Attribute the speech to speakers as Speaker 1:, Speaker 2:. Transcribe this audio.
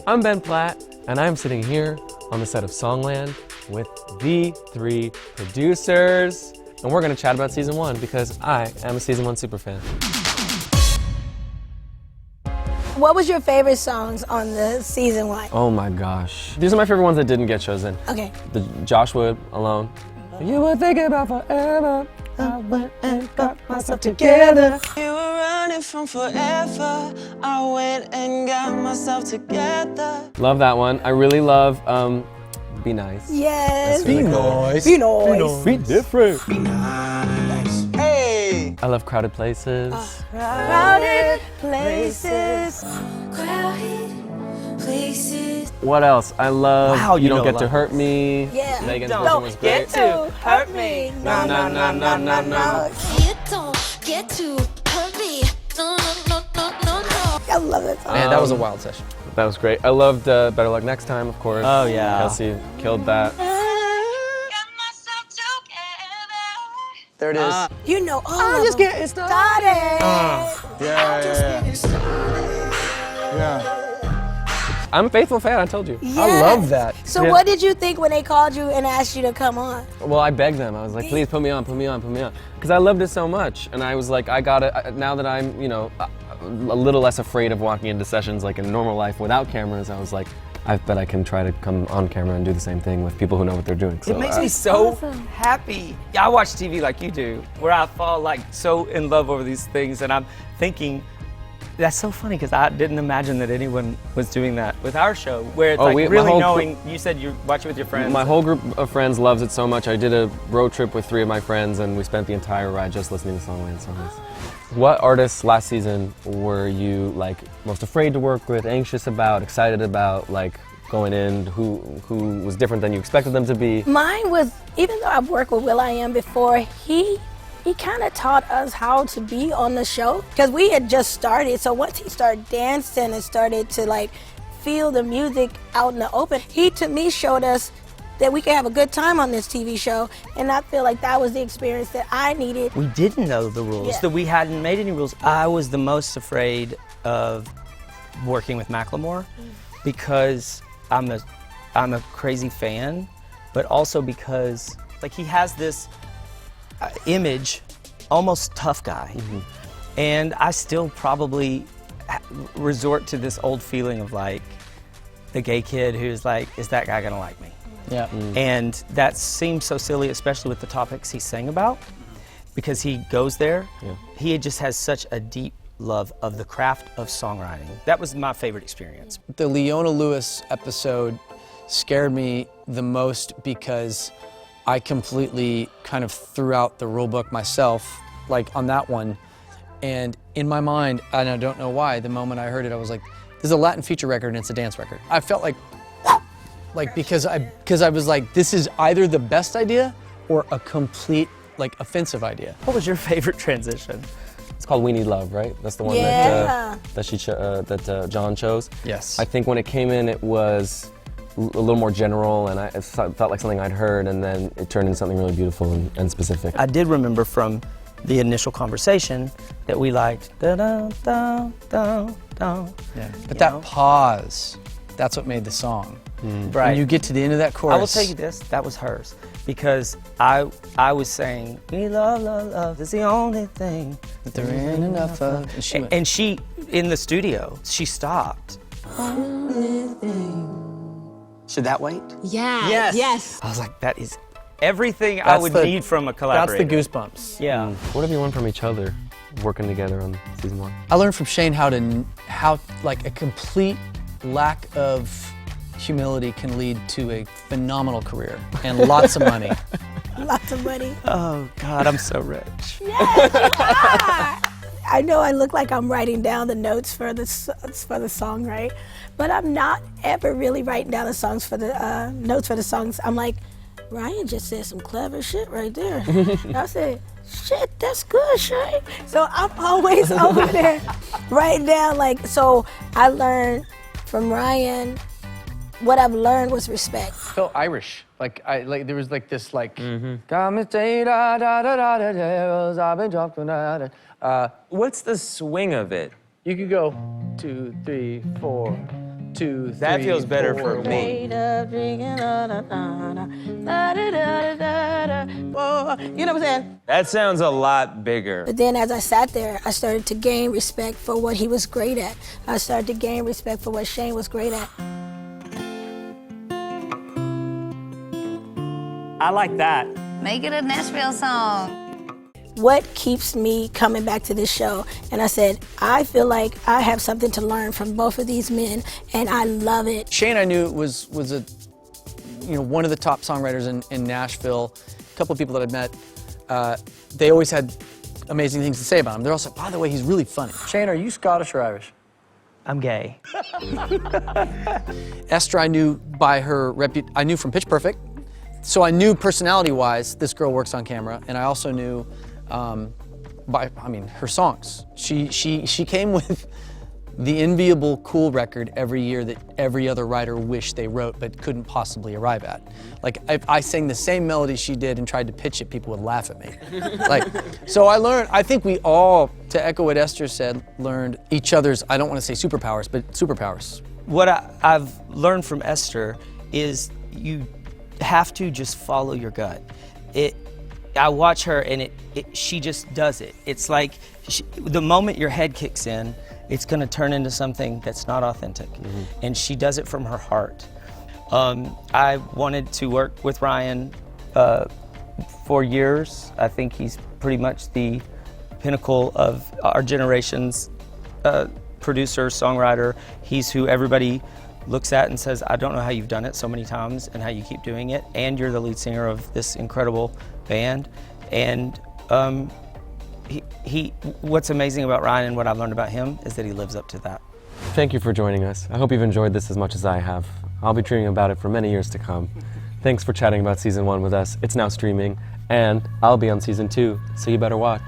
Speaker 1: I'm Ben Platt, and I'm sitting here on the set of Songland with the 3 producers. And we're gonna chat about season 1 because I am a season 1 superfan.
Speaker 2: What was your favorite songs on the season 1?
Speaker 1: Oh my gosh. These are my favorite ones that didn't get chosen.
Speaker 2: Okay.
Speaker 1: The Joshua Alone. You were thinking about forever. I went and got myself together.
Speaker 3: You were running from forever. I went and got myself together.
Speaker 1: Love that one. I really love Be Nice.
Speaker 2: Yes.
Speaker 1: That's really cool.
Speaker 2: Be nice.
Speaker 1: Be different.
Speaker 3: Be nice. Hey!
Speaker 1: I love Crowded Places.
Speaker 2: Crowded places.
Speaker 4: Crowded places.
Speaker 1: What else? I love
Speaker 5: Wow,
Speaker 1: You
Speaker 5: you
Speaker 1: Don't
Speaker 5: know
Speaker 1: Get
Speaker 5: a
Speaker 1: to
Speaker 5: lot.
Speaker 1: Hurt Me.
Speaker 2: Yeah.
Speaker 1: Megan's
Speaker 5: Don't
Speaker 1: version was great.
Speaker 5: get to hurt me.
Speaker 2: No, no, no, no, no, no.
Speaker 4: You don't get to hurt me. No, no, no, no, no, no.
Speaker 2: I love that song.
Speaker 5: Man, that was a wild session.
Speaker 1: That was great. I loved Better Luck Next Time, of course.
Speaker 5: Oh, yeah.
Speaker 1: Kelsey killed that.
Speaker 4: Got myself together.
Speaker 5: There it is.
Speaker 2: You know all of them.
Speaker 5: getting
Speaker 2: Yeah.
Speaker 1: I'm a faithful fan, I told you.
Speaker 5: I love that.
Speaker 2: So
Speaker 1: Yeah.
Speaker 2: what did you think when they called you and asked you to come on?
Speaker 1: Well, I begged them. I was like, please put me on, put me on, put me on. Because I loved it so much. And I was like, I gotta, now that I'm, you know, a little less afraid of walking into sessions like in normal life without cameras, I was like, I bet I can try to come on camera and do the same thing with people who know what they're doing. So
Speaker 5: It makes me so happy. I watch TV like you do, where I fall like so in love over these things, and I'm thinking, that's so funny because I didn't imagine that anyone was doing that with our show, where it's
Speaker 1: Oh,
Speaker 5: like
Speaker 1: my
Speaker 5: really
Speaker 1: whole
Speaker 5: knowing. You said you watch it with your friends.
Speaker 1: My whole group of friends loves it so much. I did a road trip with 3 of my friends and we spent the entire ride just listening to Songland songs. What artists last season were you like most afraid to work with, anxious about, excited about, like going in, who was different than you expected them to be?
Speaker 2: Mine was, even though I've worked with will.i.am before, he kind of taught us how to be on the show because we had just started. So once he started dancing and started to like feel the music out in the open, he to me showed us that we could have a good time on this TV show, and I feel like that was the experience that I needed.
Speaker 5: We didn't know the rules,
Speaker 2: Yeah.
Speaker 5: that we hadn't made any rules. I was the most afraid of working with Macklemore because I'm a crazy fan, but also because like he has this image, almost tough guy, and I still probably resort to this old feeling of like the gay kid who's like, is that guy gonna like me?
Speaker 6: Yeah.
Speaker 5: And that seems so silly, especially with the topics he sang about, because he goes there.
Speaker 1: Yeah.
Speaker 5: He just has such a deep love of the craft of songwriting. That was my favorite experience.
Speaker 6: The Leona Lewis episode scared me the most because I completely kind of threw out the rule book myself, like on that one. And in my mind, and I don't know why, the moment I heard it, I was like, this is a Latin feature record and it's a dance record. I felt like because I was like, this is either the best idea or a complete like offensive idea.
Speaker 5: What was your favorite transition?
Speaker 1: It's called We Need Love, right? That's the one
Speaker 2: Yeah.
Speaker 1: that John chose.
Speaker 6: Yes.
Speaker 1: I think when it came in, it was a little more general, and it felt like something I'd heard, and then it turned into something really beautiful and specific.
Speaker 5: I did remember from the initial conversation that we liked da da da da da.
Speaker 6: Yeah. But
Speaker 5: You
Speaker 6: that
Speaker 5: know?
Speaker 6: pause, that's what made the song.
Speaker 5: Right.
Speaker 6: When you get to the end of that chorus.
Speaker 5: I will tell you this, that was hers. Because I was saying, we love, love, love is the only thing
Speaker 6: that there ain't enough of. And she went,
Speaker 5: And she, in the studio, she stopped.
Speaker 7: Should that wait?
Speaker 4: Yeah.
Speaker 5: Yes.
Speaker 4: Yes.
Speaker 5: I was like, that is everything I
Speaker 6: That's
Speaker 5: would
Speaker 6: the-
Speaker 5: need from a
Speaker 6: that's
Speaker 5: collaborator.
Speaker 6: the goosebumps.
Speaker 5: Yeah.
Speaker 1: What have you learned from each other working together on season 1?
Speaker 6: I learned from Shane how like a complete lack of humility can lead to a phenomenal career and lots of money.
Speaker 2: Lots of money.
Speaker 5: Oh God, I'm so rich.
Speaker 2: I know I look like I'm writing down the notes for the song, right? But I'm not ever really writing down the songs for the notes for the songs. I'm like, Ryan just said some clever shit right there. I said, shit, that's good, Shane. So I'm always over there writing down like. So I learned from Ryan. What I've learned was respect.
Speaker 6: Felt Irish. Like there was like this like
Speaker 8: What's the swing of it?
Speaker 6: you could go 2, 3, 4. 2, 3,
Speaker 5: That feels better
Speaker 6: 4.
Speaker 5: for me.
Speaker 3: You know what I'm saying?
Speaker 5: That sounds a lot bigger.
Speaker 2: But then as I sat there, I started to gain respect for what he was great at. I started to gain respect for what Shane was great at.
Speaker 5: I like that.
Speaker 8: Make it a Nashville song.
Speaker 2: What keeps me coming back to this show? And I said, I feel like I have something to learn from both of these men, and I love it.
Speaker 6: Shane, I knew was a, one of the top songwriters in Nashville. A couple of people that I've met, they always had amazing things to say about him. They're also, by the way, he's really funny. Shane, are you Scottish or Irish?
Speaker 5: I'm gay.
Speaker 6: Esther, I knew by her I knew from Pitch Perfect. So I knew personality-wise, this girl works on camera, and I also knew her songs. She came with the enviable cool record every year that every other writer wished they wrote but couldn't possibly arrive at. Like, if I sang the same melody she did and tried to pitch it, people would laugh at me. So I learned, I think we all, to echo what Esther said, learned each other's, I don't want to say superpowers, but superpowers.
Speaker 5: What I've learned from Esther is you have to just follow your gut. I watch her and she just does it. It's like the moment your head kicks in, it's gonna turn into something that's not authentic. And she does it from her heart. I wanted to work with Ryan for years. I think he's pretty much the pinnacle of our generation's producer, songwriter. He's who everybody looks at and says, I don't know how you've done it so many times and how you keep doing it, and you're the lead singer of this incredible band. And what's amazing about Ryan and what I've learned about him is that he lives up to that.
Speaker 1: Thank you for joining us. I hope you've enjoyed this as much as I have. I'll be dreaming about it for many years to come. Thanks for chatting about season 1 with us. It's now streaming, and I'll be on season 2, so you better watch.